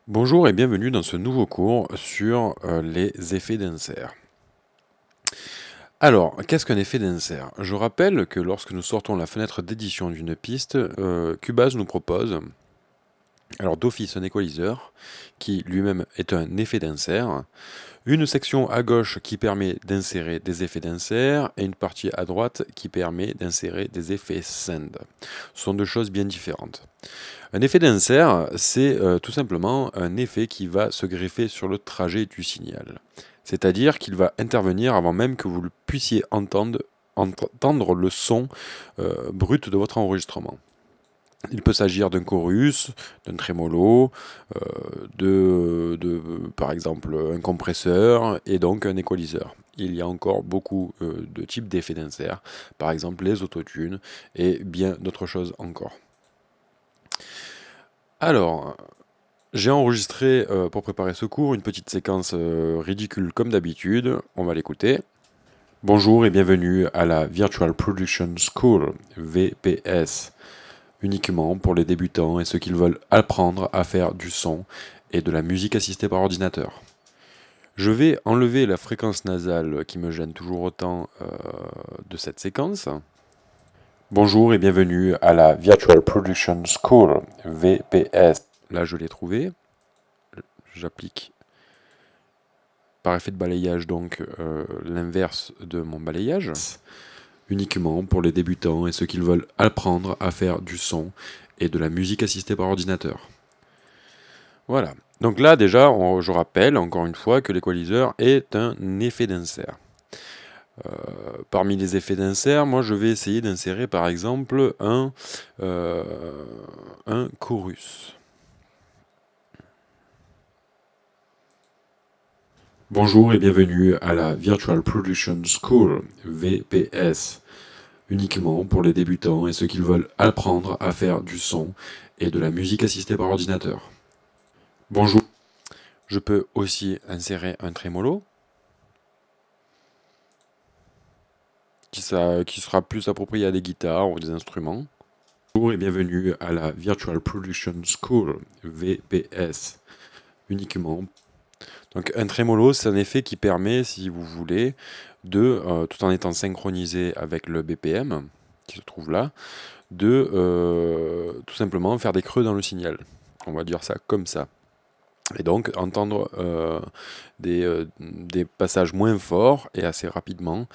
Bonjour et bienvenue dans ce nouveau cours sur les effets d'insert. Alors, qu'est-ce qu'un effet d'insert? Je rappelle que lorsque nous sortons la fenêtre d'édition d'une piste, Cubase nous propose d'office un équaliseur qui lui-même est un effet d'insert, une section à gauche qui permet d'insérer des effets d'insert et une partie à droite qui permet d'insérer des effets send. Ce sont deux choses bien différentes. Un effet d'insert, c'est tout simplement un effet qui va se greffer sur le trajet du signal. C'est-à-dire qu'il va intervenir avant même que vous puissiez entendre le son brut de votre enregistrement. Il peut s'agir d'un chorus, d'un trémolo, par exemple un compresseur et donc un équaliseur. Il y a encore beaucoup de types d'effets d'insert, par exemple les autotunes et bien d'autres choses encore. Alors, j'ai enregistré pour préparer ce cours une petite séquence ridicule comme d'habitude. On va l'écouter. Bonjour et bienvenue à la Virtual Production School, VPS, uniquement pour les débutants et ceux qui veulent apprendre à faire du son et de la musique assistée par ordinateur. Je vais enlever la fréquence nasale qui me gêne toujours autant de cette séquence. Bonjour et bienvenue à la Virtual Production School, VPS. Là, je l'ai trouvé. J'applique par effet de balayage donc l'inverse de mon balayage, uniquement pour les débutants et ceux qui veulent apprendre à faire du son et de la musique assistée par ordinateur. Voilà. Donc là déjà, je rappelle encore une fois que l'équaliseur est un effet d'insert. Parmi les effets d'insert, moi je vais essayer d'insérer par exemple un chorus. Bonjour et bienvenue à la Virtual Production School, VPS, uniquement pour les débutants et ceux qui veulent apprendre à faire du son et de la musique assistée par ordinateur. Bonjour. Je peux aussi insérer un trémolo qui sera plus approprié à des guitares ou des instruments. Bonjour et bienvenue à la Virtual Production School, VPS, uniquement. Donc un trémolo, c'est un effet qui permet, si vous voulez, tout en étant synchronisé avec le BPM, qui se trouve là, tout simplement faire des creux dans le signal. On va dire ça comme ça. Et donc entendre des passages moins forts et assez rapidement